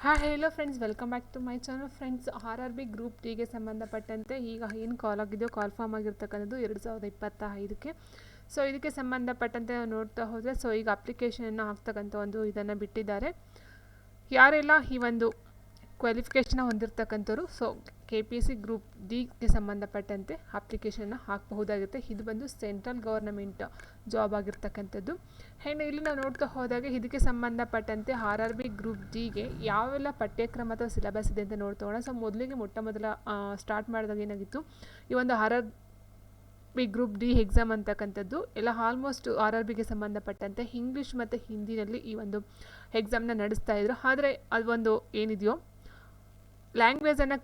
Hi hello friends, welcome back to my channel. Friends, RRB group ಡಿಗೆ ಸಂಬಂಧಪಟ್ಟಂತೆ ಈಗ ಏನು ಕಾಲ್ ಆಗಿದೆಯೋ ಕಾಲ್ ಫಾರ್ಮ್ ಆಗಿರ್ತಕ್ಕಂಥದ್ದು 2025ಕ್ಕೆ. ಸೊ ಇದಕ್ಕೆ ಸಂಬಂಧಪಟ್ಟಂತೆ ನಾವು ನೋಡ್ತಾ ಹೋದರೆ, ಸೊ ಈಗ ಅಪ್ಲಿಕೇಶನನ್ನು ಹಾಕ್ತಕ್ಕಂಥ ಒಂದು ಇದನ್ನು ಬಿಟ್ಟಿದ್ದಾರೆ. ಯಾರೆಲ್ಲ ಈ ಒಂದು ಕ್ವಾಲಿಫಿಕೇಷನ್ ಹೊಂದಿರತಕ್ಕಂಥವ್ರು ಸೊ KPSC ಗ್ರೂಪ್ ಡಿಗೆ ಸಂಬಂಧಪಟ್ಟಂತೆ ಅಪ್ಲಿಕೇಶನ್ನ ಹಾಕಬಹುದಾಗುತ್ತೆ. ಇದು ಬಂದು ಸೆಂಟ್ರಲ್ ಗವರ್ನಮೆಂಟ್ ಜಾಬ್ ಆಗಿರ್ತಕ್ಕಂಥದ್ದು. ಆ್ಯಂಡ್ ಇಲ್ಲಿ ನಾವು ನೋಡ್ತಾ ಹೋದಾಗ ಇದಕ್ಕೆ ಸಂಬಂಧಪಟ್ಟಂತೆ RRB ಗ್ರೂಪ್ ಡಿಗೆ ಯಾವೆಲ್ಲ ಪಠ್ಯಕ್ರಮ ಅಥವಾ ಸಿಲೆಬಸ್ ಇದೆ ಅಂತ ನೋಡ್ತಾ ಹೋಗೋಣ. ಸೊ ಮೊದಲ ಸ್ಟಾರ್ಟ್ ಮಾಡಿದಾಗ ಏನಾಗಿತ್ತು, ಈ ಒಂದು RRB ಗ್ರೂಪ್ ಡಿ ಎಕ್ಸಾಮ್ ಅಂತಕ್ಕಂಥದ್ದು ಎಲ್ಲ ಆಲ್ಮೋಸ್ಟ್ RRBಗೆ ಸಂಬಂಧಪಟ್ಟಂತೆ ಇಂಗ್ಲೀಷ್ ಮತ್ತು ಹಿಂದಿನಲ್ಲಿ ಈ ಒಂದು ಎಕ್ಸಾಮ್ನ ನಡೆಸ್ತಾ ಇದ್ರು. ಆದರೆ ಅದೊಂದು ಏನಿದೆಯೋ ಲ್ಯಾಂಗ್ವೇಜನ್ನು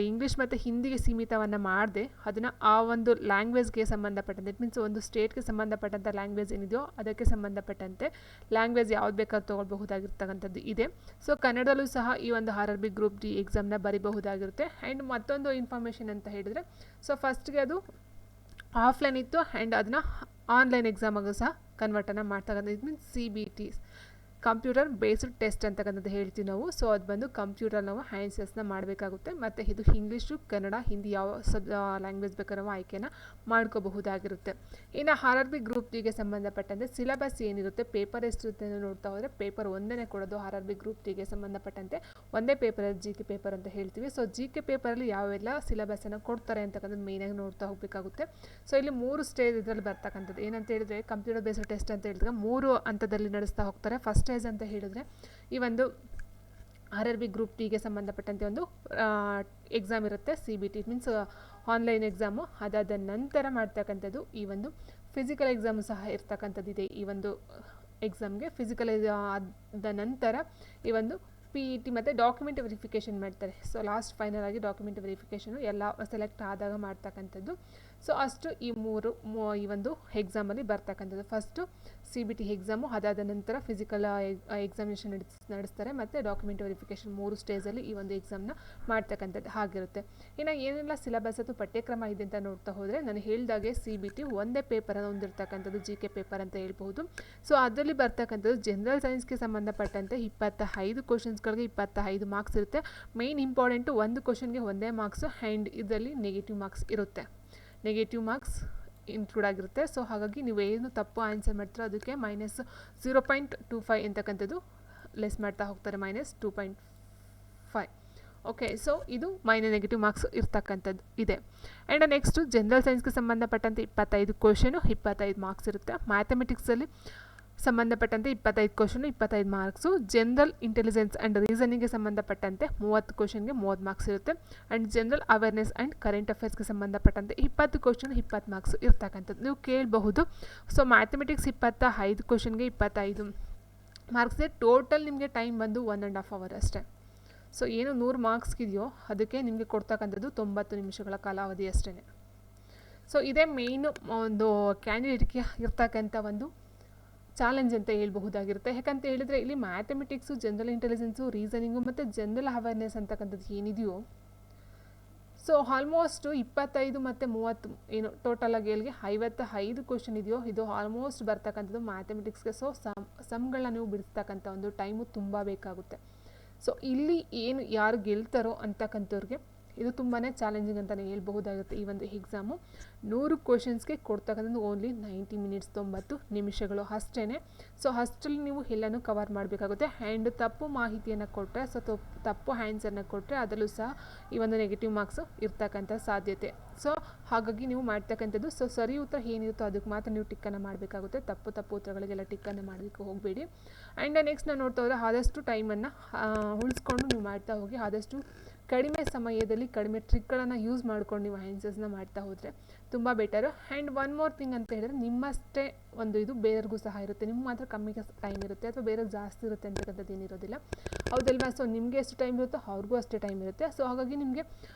ಇಂಗ್ಲೀಷ್ ಮತ್ತು ಹಿಂದಿಗೆ ಸೀಮಿತವನ್ನು ಮಾಡದೆ ಅದನ್ನು ಆ ಒಂದು ಲ್ಯಾಂಗ್ವೇಜ್ಗೆ ಸಂಬಂಧಪಟ್ಟಂತೆ, ಇಟ್ ಮೀನ್ಸ್ ಒಂದು ಸ್ಟೇಟ್ಗೆ ಸಂಬಂಧಪಟ್ಟಂಥ ಲ್ಯಾಂಗ್ವೇಜ್ ಏನಿದೆಯೋ ಅದಕ್ಕೆ ಸಂಬಂಧಪಟ್ಟಂತೆ ಲ್ಯಾಂಗ್ವೇಜ್ ಯಾವ್ದು ಬೇಕಾದ್ರೂ ತೊಗೊಳ್ಬಹುದಾಗಿರ್ತಕ್ಕಂಥದ್ದು ಇದೆ. ಸೊ ಕನ್ನಡದಲ್ಲೂ ಸಹ ಈ ಒಂದು RRB ಗ್ರೂಪ್ ಡಿ ಎಕ್ಸಾಮ್ನ ಬರಿಬಹುದಾಗಿರುತ್ತೆ. ಆ್ಯಂಡ್ ಮತ್ತೊಂದು ಇನ್ಫಾರ್ಮೇಷನ್ ಅಂತ ಹೇಳಿದರೆ, ಸೊ ಫಸ್ಟ್ಗೆ ಅದು ಆಫ್ಲೈನ್ ಇತ್ತು ಆ್ಯಂಡ್ ಅದನ್ನು ಆನ್ಲೈನ್ ಎಕ್ಸಾಮಾಗೂ ಸಹ ಕನ್ವರ್ಟನ್ನು ಮಾಡ್ತಕ್ಕಂಥದ್ದು. It means CBT, computer based test ಅಂತಕ್ಕಂಥದ್ದು ಹೇಳ್ತೀವಿ ನಾವು. ಸೊ ಅದು ಬಂದು ಕಂಪ್ಯೂಟರ್ ನಾವು ಆನ್ಸರ್ಸ್ನ ಮಾಡಬೇಕಾಗುತ್ತೆ. ಮತ್ತು ಇದು ಇಂಗ್ಲೀಷು, ಕನ್ನಡ, ಹಿಂದಿ ಯಾವ ಲ್ಯಾಂಗ್ವೇಜ್ ಬೇಕಾದ್ರೂ ನಾವು ಆಯ್ಕೆನ ಮಾಡ್ಕೋಬಹುದಾಗಿರುತ್ತೆ. ಇನ್ನು RRB ಗ್ರೂಪ್ ಡಿಗೆ ಸಂಬಂಧಪಟ್ಟಂತೆ ಸಿಲೆಬಸ್ ಏನಿರುತ್ತೆ, ಪೇಪರ್ ಎಷ್ಟಿರುತ್ತೆ ಅಂತ ನೋಡ್ತಾ ಹೋದರೆ, ಪೇಪರ್ ಒಂದನೇ ಕೊಡೋದು RRB ಗ್ರೂಪ್ ಡಿಗೆ ಸಂಬಂಧಪಟ್ಟಂತೆ ಒಂದೇ ಪೇಪರಲ್ಲಿ GK ಪೇಪರ್ ಅಂತ ಹೇಳ್ತೀವಿ. ಸೊ GK ಪೇಪರಲ್ಲಿ ಯಾವೆಲ್ಲ ಸಿಲೆಬಸನ್ನು ಕೊಡ್ತಾರೆ ಅಂತಕ್ಕಂಥದ್ದು ಮೇಯ್ನಾಗಿ ನೋಡ್ತಾ ಹೋಗಬೇಕಾಗುತ್ತೆ. ಸೊ ಇಲ್ಲಿ 3 ಸ್ಟೇಜ್ ಇದರಲ್ಲಿ ಬರ್ತಕ್ಕಂಥದ್ದು. ಏನಂತ ಹೇಳಿದ್ರೆ, ಕಂಪ್ಯೂಟರ್ ಬೇಸ್ಡ್ ಟೆಸ್ಟ್ ಅಂತ ಹೇಳಿದ್ರೆ 3 ಹಂತದಲ್ಲಿ ನಡೆಸ್ತಾ ಹೋಗ್ತಾರೆ. ಫಸ್ಟ್ ಸ್ಟೇಜ್ ಅಂತ ಹೇಳಿದ್ರೆ ಈ ಒಂದು RRB ಗ್ರೂಪ್ ಡಿಗೆ ಸಂಬಂಧಪಟ್ಟಂತೆ ಒಂದು ಎಕ್ಸಾಮ್ ಇರುತ್ತೆ, CBT, ಮೀನ್ಸ್ ಆನ್ಲೈನ್ ಎಕ್ಸಾಮು. ಅದಾದ ನಂತರ ಮಾಡ್ತಕ್ಕಂಥದ್ದು ಈ ಒಂದು ಫಿಸಿಕಲ್ ಎಕ್ಸಾಮು ಸಹ ಇರ್ತಕ್ಕಂಥದ್ದಿದೆ. ಈ ಒಂದು ಎಕ್ಸಾಮ್ಗೆ ಫಿಸಿಕಲ್ ಆದ ನಂತರ ಈ ಒಂದು PET ಮತ್ತು ಡಾಕ್ಯುಮೆಂಟ್ ವೆರಿಫಿಕೇಷನ್ ಮಾಡ್ತಾರೆ. ಸೊ ಲಾಸ್ಟ್ ಫೈನಲ್ ಆಗಿ ಡಾಕ್ಯುಮೆಂಟ್ ವೆರಿಫಿಕೇಷನು ಎಲ್ಲ ಸೆಲೆಕ್ಟ್ ಆದಾಗ ಮಾಡ್ತಕ್ಕಂಥದ್ದು. ಸೊ ಅಷ್ಟು ಈ ಈ ಒಂದು ಎಕ್ಸಾಮಲ್ಲಿ ಬರ್ತಕ್ಕಂಥದ್ದು. ಫಸ್ಟು CBT ಎಕ್ಸಾಮು, ಅದಾದ ನಂತರ ಫಿಸಿಕಲ್ ಎಕ್ಸಾಮಿನೇಷನ್ ನಡೆಸ್ತಾರೆ ಮತ್ತು ಡಾಕ್ಯುಮೆಂಟ್ ವೆರಿಫಿಕೇಷನ್ 3 ಸ್ಟೇಜಲ್ಲಿ ಈ ಒಂದು ಎಕ್ಸಾಮ್ನ ಮಾಡ್ತಕ್ಕಂಥದ್ದು ಆಗಿರುತ್ತೆ. ಇನ್ನು ಏನೆಲ್ಲ ಸಿಲೆಬಸ್ ಅಥವಾ ಪಠ್ಯಕ್ರಮ ಇದೆ ಅಂತ ನೋಡ್ತಾ ಹೋದರೆ, ನಾನು ಹೇಳಿದಾಗೆ CBT ಒಂದೇ ಪೇಪರನ್ನು ಹೊಂದಿರತಕ್ಕಂಥದ್ದು, GK ಪೇಪರ್ ಅಂತ ಹೇಳ್ಬೋದು. ಸೊ ಅದರಲ್ಲಿ ಬರ್ತಕ್ಕಂಥದ್ದು ಜನರಲ್ ಸೈನ್ಸ್ಗೆ ಸಂಬಂಧಪಟ್ಟಂತೆ 25 ಕ್ವಶನ್ಸ್ಗಳಿಗೆ 25 ಮಾರ್ಕ್ಸ್ ಇರುತ್ತೆ. ಮೇಯ್ನ್ ಇಂಪಾರ್ಟೆಂಟು ಒಂದು ಕ್ವಶನ್ಗೆ 1 ಮಾರ್ಕ್ಸು ಆ್ಯಂಡ್ ಇದರಲ್ಲಿ ನೆಗೆಟಿವ್ ಮಾರ್ಕ್ಸ್ ಇರುತ್ತೆ. ನೆಗೆಟಿವ್ ಮಾರ್ಕ್ಸ್ ಇನ್ಕ್ಲೂಡ್ ಆಗಿರುತ್ತೆ. ಸೊ ಹಾಗಾಗಿ ನೀವು ಏನು ತಪ್ಪು ಆನ್ಸರ್ ಮಾಡ್ತೀರೋ ಅದಕ್ಕೆ -0.25 ಅಂತಕ್ಕಂಥದ್ದು ಲೆಸ್ ಮಾಡ್ತಾ ಹೋಗ್ತಾರೆ, -2.5. ಓಕೆ, ಸೊ ಇದು ನೆಗೆಟಿವ್ ಮಾರ್ಕ್ಸ್ ಇರ್ತಕ್ಕಂಥದ್ದು ಇದೆ. ಆ್ಯಂಡ್ ನೆಕ್ಸ್ಟು ಜನರಲ್ ಸೈನ್ಸ್ಗೆ ಸಂಬಂಧಪಟ್ಟಂತೆ 25 ಕ್ವಶನು 25 ಮಾರ್ಕ್ಸ್ ಇರುತ್ತೆ. ಮ್ಯಾಥಮೆಟಿಕ್ಸಲ್ಲಿ ಸಂಬಂಧಪಟ್ಟಂತೆ 25 question 25 marks. General intelligence and ರೀಸನಿಂಗ್ಗೆ ಸಂಬಂಧಪಟ್ಟಂತೆ 30 ಕ್ವಶನ್ಗೆ 30 ಮಾರ್ಕ್ಸ್ ಇರುತ್ತೆ. And general awareness and current ಅಫೇರ್ಸ್ಗೆ ಸಂಬಂಧಪಟ್ಟಂತೆ 20 ಕ್ವಶನ್ 20 ಮಾರ್ಕ್ಸ್ ಇರ್ತಕ್ಕಂಥದ್ದು. ನೀವು ಕೇಳಬಹುದು, ಸೊ ಮ್ಯಾಥಮೆಟಿಕ್ಸ್ 25 ಕ್ವಶನ್ಗೆ 25 ಮಾರ್ಕ್ಸ್ ಇದೆ. ಟೋಟಲ್ ನಿಮಗೆ ಟೈಮ್ ಬಂದು 1.5 ಅವರ್ ಅಷ್ಟೇ. ಸೊ ಏನು 100 ಮಾರ್ಕ್ಸ್ಗಿದೆಯೋ ಅದಕ್ಕೆ ನಿಮಗೆ ಕೊಡ್ತಕ್ಕಂಥದ್ದು 90 ನಿಮಿಷಗಳ ಕಾಲಾವಧಿ ಅಷ್ಟೇ. ಸೊ ಇದೇ ಮೇಯ್ನು ಒಂದು ಕ್ಯಾಂಡಿಡೇಟ್ಗೆ ಇರ್ತಕ್ಕಂಥ ಒಂದು ಚಾಲೆಂಜ್ ಅಂತ ಹೇಳ್ಬಹುದಾಗಿರುತ್ತೆ. ಯಾಕಂತ ಹೇಳಿದರೆ ಇಲ್ಲಿ ಮ್ಯಾಥಮೆಟಿಕ್ಸು, ಜನರಲ್ ಇಂಟೆಲಿಜೆನ್ಸು, ರೀಸನಿಂಗು ಮತ್ತು ಜನರಲ್ ಅವೇರ್ನೆಸ್ ಅಂತಕ್ಕಂಥದ್ದು ಏನಿದೆಯೋ, ಸೊ ಆಲ್ಮೋಸ್ಟ್ 25 ಮತ್ತು 30 ಏನು ಟೋಟಲಾಗಿ ಎಲ್ಲಿಗೆ 55 ಕ್ವಶನ್ ಇದೆಯೋ ಇದು ಆಲ್ಮೋಸ್ಟ್ ಬರ್ತಕ್ಕಂಥದ್ದು ಮ್ಯಾಥಮೆಟಿಕ್ಸ್ಗೆ. ಸೊ ಸಮ್ಗಳನ್ನ ನೀವು ಬಿಡಿಸ್ತಕ್ಕಂಥ ಒಂದು ಟೈಮು ತುಂಬ ಬೇಕಾಗುತ್ತೆ. ಸೊ ಇಲ್ಲಿ ಏನು ಯಾರು ಗೆಲ್ತಾರೋ ಅಂತಕ್ಕಂಥವ್ರಿಗೆ ಇದು ತುಂಬಾ ಚಾಲೆಂಜಿಂಗ್ ಅಂತಲೇ ಹೇಳ್ಬಹುದಾಗುತ್ತೆ. ಈ ಒಂದು ಎಕ್ಸಾಮು 100 ಕ್ವಶನ್ಸ್ಗೆ ಕೊಡ್ತಕ್ಕಂಥದ್ದು ಓನ್ಲಿ 90 ಮಿನಿಟ್ಸ್ 90 ನಿಮಿಷಗಳು ಅಷ್ಟೇ. ಸೊ ಅಷ್ಟರಲ್ಲಿ ನೀವು ಎಲ್ಲನೂ ಕವರ್ ಮಾಡಬೇಕಾಗುತ್ತೆ. ಆ್ಯಂಡ್ ತಪ್ಪು ಮಾಹಿತಿಯನ್ನು ಕೊಟ್ಟರೆ, ಸೊ ತಪ್ಪು ಆನ್ಸರ್ನ ಕೊಟ್ಟರೆ ಅದರಲ್ಲೂ ಸಹ ಈ ಒಂದು ನೆಗೆಟಿವ್ ಮಾರ್ಕ್ಸು ಇರ್ತಕ್ಕಂಥ ಸಾಧ್ಯತೆ. ಸೊ ಹಾಗಾಗಿ ನೀವು ಮಾಡ್ತಕ್ಕಂಥದ್ದು, ಸೊ ಸರಿ ಉತ್ತರ ಏನಿರುತ್ತೋ ಅದಕ್ಕೆ ಮಾತ್ರ ನೀವು ಟಿಕ್ಕನ್ನು ಮಾಡಬೇಕಾಗುತ್ತೆ. ತಪ್ಪು ಉತ್ತರಗಳಿಗೆಲ್ಲ ಟಿಕ್ಕನ್ನು ಮಾಡೋದಕ್ಕೆ ಹೋಗಬೇಡಿ. ಆ್ಯಂಡ್ ನೆಕ್ಸ್ಟ್ ನಾನು ನೋಡ್ತಾ ಹೋದರೆ ಆದಷ್ಟು ಟೈಮನ್ನು ಉಳಿಸ್ಕೊಂಡು ನೀವು ಮಾಡ್ತಾ ಹೋಗಿ. ಆದಷ್ಟು ಕಡಿಮೆ ಸಮಯದಲ್ಲಿ ಕಡಿಮೆ ಟ್ರಿಕ್ಗಳನ್ನು ಯೂಸ್ ಮಾಡ್ಕೊಂಡು ನೀವು ಆನ್ಸರ್ಸ್ನ ಮಾಡ್ತಾ ಹೋದರೆ ತುಂಬ better. And one more thing ಅಂತ ಹೇಳಿದ್ರೆ, ನಿಮ್ಮಷ್ಟೇ ಒಂದು ಇದು ಬೇರೆಯವ್ರಿಗೂ ಸಹ ಇರುತ್ತೆ. ನಿಮ್ಗೆ ಮಾತ್ರ ಕಮ್ಮಿ ಟೈಮ್ ಇರುತ್ತೆ ಅಥವಾ ಬೇರೆಯವ್ರಿಗೆ ಜಾಸ್ತಿ ಇರುತ್ತೆ ಅಂತಕ್ಕಂಥದ್ದು ಏನಿರೋದಿಲ್ಲ, ಹೌದಲ್ವಾ? ಸೊ ನಿಮಗೆ ಎಷ್ಟು ಟೈಮ್ ಇರುತ್ತೋ ಅವ್ರಿಗೂ ಅಷ್ಟೇ ಟೈಮ್ ಇರುತ್ತೆ. ಸೊ ಹಾಗಾಗಿ ನಿಮಗೆ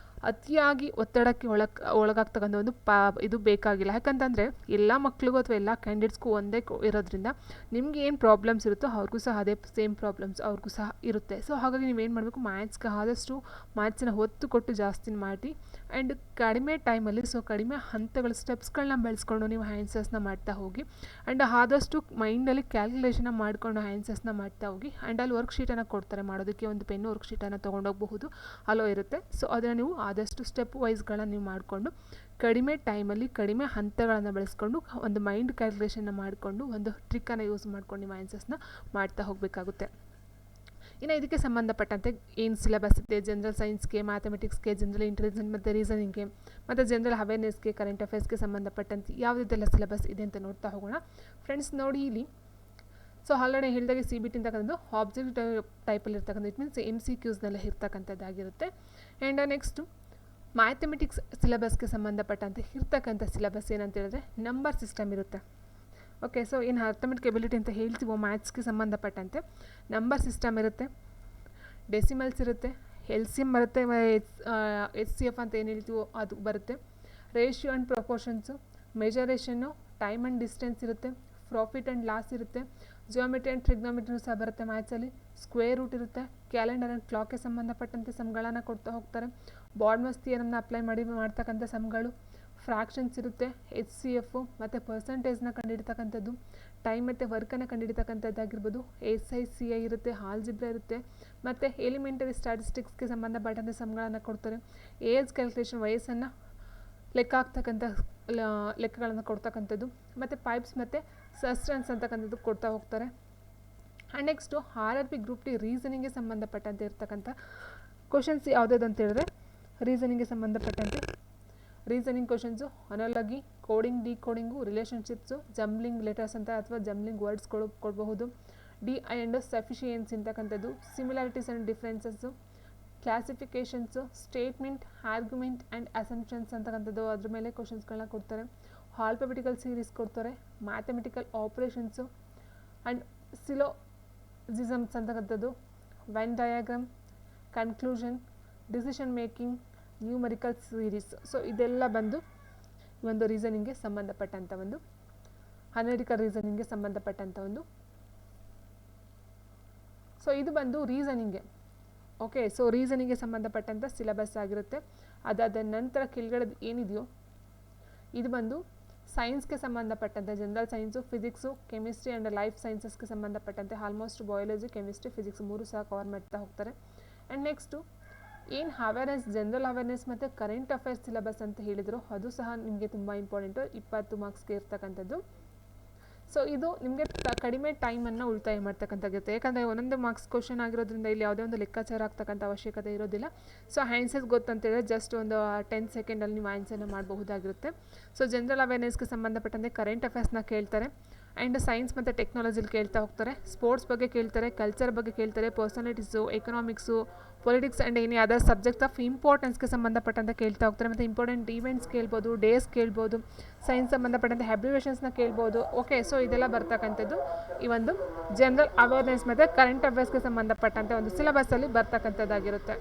ಅತಿಯಾಗಿ ಒತ್ತಡಕ್ಕೆ ಒಳಗಾಗ್ತಕ್ಕಂಥ ಒಂದು ಇದು ಬೇಕಾಗಿಲ್ಲ. ಯಾಕಂತಂದರೆ ಎಲ್ಲ ಮಕ್ಳಿಗೂ ಅಥವಾ ಎಲ್ಲ ಕ್ಯಾಂಡಿಡೇಟ್ಸ್ಗೂ ಒಂದೇ ಇರೋದ್ರಿಂದ ನಿಮ್ಗೆ ಏನು ಪ್ರಾಬ್ಲಮ್ಸ್ ಇರುತ್ತೋ ಅವ್ರಿಗೂ ಸಹ ಅದೇ ಸೇಮ್ ಪ್ರಾಬ್ಲಮ್ಸ್ ಅವ್ರಿಗೂ ಸಹ ಇರುತ್ತೆ. ಸೊ ಹಾಗಾಗಿ ನೀವೇನು ಮಾಡಬೇಕು, ಮ್ಯಾಥ್ಸ್ಗೆ ಆದಷ್ಟು ಮ್ಯಾಥ್ಸನ್ನ ಒತ್ತು ಕೊಟ್ಟು ಜಾಸ್ತಿ ಮಾಡಿ ಆ್ಯಂಡ್ ಕಡಿಮೆ ಟೈಮಲ್ಲಿ ಕಡಿಮೆ ಹಂತಗಳು ಸ್ಟೆಪ್ಸ್ಗಳನ್ನ ಬೆಳೆಸ್ಕೊಂಡು ನೀವು ಆನ್ಸರ್ಸ್ನ ಮಾಡ್ತಾ ಹೋಗಿ ಆ್ಯಂಡ್ ಆದಷ್ಟು ಮೈಂಡಲ್ಲಿ ಕ್ಯಾಲ್ಕುಲೇಷನ್ನ ಮಾಡಿಕೊಂಡು ಆನ್ಸರ್ಸ್ನ ಮಾಡ್ತಾ ಹೋಗಿ ಆ್ಯಂಡ್ ಅಲ್ಲಿ ವರ್ಕ್ಶೀಟನ್ನು ಕೊಡ್ತಾರೆ ಮಾಡೋದಕ್ಕೆ, ಒಂದು ಪೆನ್ ವರ್ಕ್ಶೀಟನ್ನು ತೊಗೊಂಡೋಗಬಹುದು, ಅಲ್ಲೋ ಇರುತ್ತೆ. ಸೊ ಅದನ್ನು ನೀವು ಆದಷ್ಟು ಸ್ಟೆಪ್ ವೈಸ್ಗಳನ್ನ ನೀವು ಮಾಡಿಕೊಂಡು ಕಡಿಮೆ ಟೈಮಲ್ಲಿ ಕಡಿಮೆ ಹಂತಗಳನ್ನು ಬೆಳೆಸ್ಕೊಂಡು ಒಂದು ಮೈಂಡ್ ಕ್ಯಾಲ್ಕುಲೇಷನ್ನ ಮಾಡಿಕೊಂಡು ಒಂದು ಟ್ರಿಕ್ಕನ್ನು ಯೂಸ್ ಮಾಡ್ಕೊಂಡು ನೀವು ಆನ್ಸರ್ಸ್ನ ಮಾಡ್ತಾ ಹೋಗಬೇಕಾಗುತ್ತೆ. ಇನ್ನು ಇದಕ್ಕೆ ಸಂಬಂಧಪಟ್ಟಂತೆ ಏನು ಸಿಲೆಬಸ್ ಇದೆ, ಜನರಲ್ ಸೈನ್ಸ್ಗೆ, ಮ್ಯಾಥಮೆಟಿಕ್ಸ್ಗೆ, ಜನರಲ್ ಇಂಟೆಲಿಜೆನ್ಸ್ ಮತ್ತು ರೀಸನಿಂಗ್ಗೆ ಮತ್ತು ಜನರಲ್ ಅವೇರ್ನೆಸ್ಗೆ, ಕರೆಂಟ್ ಅಫೇರ್ಸ್ಗೆ ಸಂಬಂಧಪಟ್ಟಂತೆ ಯಾವುದೆಲ್ಲ ಸಿಲೆಬಸ್ ಇದೆ ಅಂತ ನೋಡ್ತಾ ಹೋಗೋಣ. ಫ್ರೆಂಡ್ಸ್ ನೋಡಿ ಇಲ್ಲಿ, ಸೊ ಆಲ್ರೆಡಿ ಹೇಳಿದಾಗೆ CBT ಅಂತಕ್ಕಂಥದ್ದು ಆಬ್ಜೆಕ್ಟಿವ್ ಟೈಪಲ್ಲಿ ಇರ್ತಕ್ಕಂಥ, ಇಟ್ ಮೀನ್ಸ್ MCQಸ್ನೆಲ್ಲ ಇರ್ತಕ್ಕಂಥದ್ದಾಗಿರುತ್ತೆ. ಆ್ಯಂಡ್ ನೆಕ್ಸ್ಟು ಮ್ಯಾಥಮೆಟಿಕ್ಸ್ ಸಿಲೆಬಸ್ಗೆ ಸಂಬಂಧಪಟ್ಟಂತೆ ಇರ್ತಕ್ಕಂಥ ಸಿಲೆಬಸ್ ಏನಂತ ಹೇಳಿದ್ರೆ ನಂಬರ್ ಸಿಸ್ಟಮ್ ಇರುತ್ತೆ. ಓಕೆ, ಸೊ ಏನು ಅರ್ಥಮೆಟಿಕ್ ಎಬಿಲಿಟಿ ಅಂತ ಹೇಳ್ತೀವೋ ಮ್ಯಾಥ್ಸ್ಗೆ ಸಂಬಂಧಪಟ್ಟಂತೆ ನಂಬರ್ ಸಿಸ್ಟಮ್ ಇರುತ್ತೆ, ಡೆಸಿಮಲ್ಸ್ ಇರುತ್ತೆ, LCM ಬರುತ್ತೆ, HCF ಅಂತ ಏನು ಹೇಳ್ತೀವೋ ಅದು ಬರುತ್ತೆ, ratio and proportions, mensuration, time and distance ಇರುತ್ತೆ, ಪ್ರಾಫಿಟ್ ಆ್ಯಂಡ್ ಲಾಸ್ ಇರುತ್ತೆ, ಜಿಯೋಮೆಟ್ರಿ ಆ್ಯಂಡ್ ಟ್ರಿಗ್ನೋಮೆಟ್ರಿ ಸಹ ಬರುತ್ತೆ ಮ್ಯಾಥ್ಸಲ್ಲಿ, ಸ್ಕ್ವೇರ್ ರೂಟ್ ಇರುತ್ತೆ, ಕ್ಯಾಲೆಂಡರ್ ಆ್ಯಂಡ್ ಕ್ಲಾಕ್ಗೆ ಸಂಬಂಧಪಟ್ಟಂತೆ ಸಮ್ಗಳನ್ನು ಕೊಡ್ತಾ ಹೋಗ್ತಾರೆ, ಬಾರ್ಡ್ಮಸ್ ಥಿಯರಮ್ನ ಅಪ್ಲೈ ಮಾಡ್ತಕ್ಕಂಥ ಸಮ್ಗಳು, ಫ್ರ್ಯಾಕ್ಷನ್ಸ್ ಇರುತ್ತೆ, HCF ಮತ್ತು ಪರ್ಸಂಟೇಜ್ನ ಕಂಡುಹಿಡ್ತಕ್ಕಂಥದ್ದು, ಟೈಮ್ ಮತ್ತು ವರ್ಕನ್ನು ಕಂಡುಹಿಡ್ತಕ್ಕಂಥದ್ದಾಗಿರ್ಬೋದು, SI ಇರುತ್ತೆ, ಆಲ್ಜಿಬ್ರಾ ಇರುತ್ತೆ, ಮತ್ತು ಎಲಿಮೆಂಟರಿ ಸ್ಟ್ಯಾಟಿಸ್ಟಿಕ್ಸ್ಗೆ ಸಂಬಂಧಪಟ್ಟಂಥ ಸಮ್ಗಳನ್ನು ಕೊಡ್ತಾರೆ, ಏಜ್ ಕ್ಯಾಲ್ಕುಲೇಷನ್ ವಯಸ್ಸನ್ನು ಲೆಕ್ಕ ಹಾಕ್ತಕ್ಕಂಥ ಲೆಕ್ಕಗಳನ್ನು ಕೊಡ್ತಕ್ಕಂಥದ್ದು, ಮತ್ತು ಪೈಪ್ಸ್ ಮತ್ತು ಸಸ್ಟೆನ್ಸ್ ಅಂತಕ್ಕಂಥದ್ದು ಕೊಡ್ತಾ ಹೋಗ್ತಾರೆ. And next RRB group D ರೀಸನಿಂಗ್ಗೆ ಸಂಬಂಧಪಟ್ಟಂತೆ ಇರ್ತಕ್ಕಂಥ ಕ್ವಶನ್ಸ್ ಯಾವುದಾದ್ರು ಅಂತ ಹೇಳಿದ್ರೆ, ರೀಸನಿಂಗ್ಗೆ ಸಂಬಂಧಪಟ್ಟಂತೆ reasoning questions, analogy, coding, decoding, relationships, jumbling letters ಅಂತ ಅಥವಾ ಜಂಬ್ಲಿಂಗ್ ವರ್ಡ್ಸ್ಗಳು ಕೊಡಬಹುದು, DI ಆ್ಯಂಡ್ ಸಫಿಷಿಯನ್ಸಿ ಅಂತಕ್ಕಂಥದ್ದು, similarities and differences, classifications, statement, argument and assumptions ಅಂತಕ್ಕಂಥದ್ದು ಅದ್ರ ಮೇಲೆ ಕ್ವಶನ್ಸ್ಗಳನ್ನ ಕೊಡ್ತಾರೆ, ಆಲ್ಫಾಬೆಟಿಕಲ್ ಸೀರೀಸ್ ಕೊಡ್ತಾರೆ, ಮ್ಯಾಥಮೆಟಿಕಲ್ ಆಪ್ರೇಷನ್ಸು ಆ್ಯಂಡ್ ಸಿಲೋಜಿಸಮ್ಸ್ ಅಂತಕ್ಕಂಥದ್ದು, Venn diagram, conclusion, decision making, numerical series. So ಇದೆಲ್ಲ ಬಂದು ಒಂದು ರೀಸನಿಂಗ್ಗೆ ಸಂಬಂಧಪಟ್ಟಂಥ ಒಂದು ಅನಾಲಿಟಿಕಲ್ ರೀಸನಿಂಗ್ಗೆ ಸಂಬಂಧಪಟ್ಟಂಥ ಒಂದು, ಸೊ ಇದು ಬಂದು ರೀಸನಿಂಗ್ಗೆ. ಓಕೆ, ಸೊ ರೀಸನಿಂಗ್ಗೆ ಸಂಬಂಧಪಟ್ಟಂಥ ಸಿಲೆಬಸ್ ಆಗಿರುತ್ತೆ. ಅದಾದ ನಂತರ ಕೆಳಗಡೆ ಏನಿದೆಯೋ ಇದು ಬಂದು ಸೈನ್ಸ್ಗೆ ಸಂಬಂಧಪಟ್ಟಂತೆ general science, physics, chemistry and life ಸೈನ್ಸಸ್ಗೆ ಸಂಬಂಧಪಟ್ಟಂತೆ ಆಲ್ಮೋಸ್ಟ್ ಬಯಾಲಜಿ, ಕೆಮಿಸ್ಟ್ರಿ, ಫಿಸಿಕ್ಸ್ 3 ಸಹ ಕವರ್ ಮಾಡ್ತಾ ಹೋಗ್ತಾರೆ. ಆ್ಯಂಡ್ ನೆಕ್ಸ್ಟು ಏನು ಅವೇರ್ನೆಸ್, ಜನರಲ್ ಅವೇರ್ನೆಸ್ ಮತ್ತು ಕರೆಂಟ್ ಅಫೇರ್ಸ್ ಸಿಲೆಬಸ್ ಅಂತ ಹೇಳಿದರು, ಅದು ಸಹ ನಿಮಗೆ ತುಂಬ ಇಂಪಾರ್ಟೆಂಟು, 20 ಮಾರ್ಕ್ಸ್ಗೆ ಇರ್ತಕ್ಕಂಥದ್ದು. ಸೊ ಇದು ನಿಮಗೆ ಕಡಿಮೆ ಟೈಮನ್ನು ಉಳಿತಾಯ ಮಾಡ್ತಕ್ಕಂಥಾಗಿರುತ್ತೆ. ಯಾಕಂದರೆ ಒಂದೊಂದು ಮಾರ್ಕ್ಸ್ ಕ್ವಶನ್ ಆಗಿರೋದ್ರಿಂದ ಇಲ್ಲಿ ಯಾವುದೇ ಒಂದು ಲೆಕ್ಕಾಚಾರ ಆಗ್ತಕ್ಕಂಥ ಅವಶ್ಯಕತೆ ಇರೋದಿಲ್ಲ. ಸೊ ಆನ್ಸರ್ಸ್ ಗೊತ್ತಂತೇಳಿದ್ರೆ ಜಸ್ಟ್ ಒಂದು 10 ಸೆಕೆಂಡಲ್ಲಿ ನೀವು ಆನ್ಸರ್ನ ಮಾಡಬಹುದಾಗಿರುತ್ತೆ. ಸೊ ಜನರಲ್ ಅವೇರ್ನೆಸ್ಗೆ ಸಂಬಂಧಪಟ್ಟಂತೆ ಕರೆಂಟ್ ಅಫೇರ್ಸ್ನ ಕೇಳ್ತಾರೆ, ಆ್ಯಂಡ್ ಸೈನ್ಸ್ ಮತ್ತು ಟೆಕ್ನಾಲಜಿಲಿ ಕೇಳ್ತಾ ಹೋಗ್ತಾರೆ, ಸ್ಪೋರ್ಟ್ಸ್ ಬಗ್ಗೆ ಕೇಳ್ತಾರೆ, ಕಲ್ಚರ್ ಬಗ್ಗೆ ಕೇಳ್ತಾರೆ, personalities, economics, politics and any other subjects of ಇಂಪಾರ್ಟೆನ್ಸ್ಗೆ ಸಂಬಂಧಪಟ್ಟಂತೆ ಕೇಳ್ತಾ ಹೋಗ್ತಾರೆ. ಮತ್ತು ಇಂಪಾರ್ಟೆಂಟ್ ಈವೆಂಟ್ಸ್ ಕೇಳ್ಬೋದು, ಡೇಸ್ ಕೇಳ್ಬೋದು, ಸೈನ್ಸ್ ಸಂಬಂಧಪಟ್ಟಂತೆ ಅಬ್ರಿವೇಷನ್ಸ್ನ ಕೇಳ್ಬೋದು. ಓಕೆ, ಸೊ ಇದೆಲ್ಲ ಬರ್ತಕ್ಕಂಥದ್ದು ಈ ಒಂದು ಜನರಲ್ ಅವೇರ್ನೆಸ್ ಮತ್ತು ಕರೆಂಟ್ ಅಫೇರ್ಸ್ಗೆ ಸಂಬಂಧಪಟ್ಟಂತೆ ಒಂದು ಸಿಲೆಬಸ್ಸಲ್ಲಿ ಬರ್ತಕ್ಕಂಥದ್ದಾಗಿರುತ್ತೆ.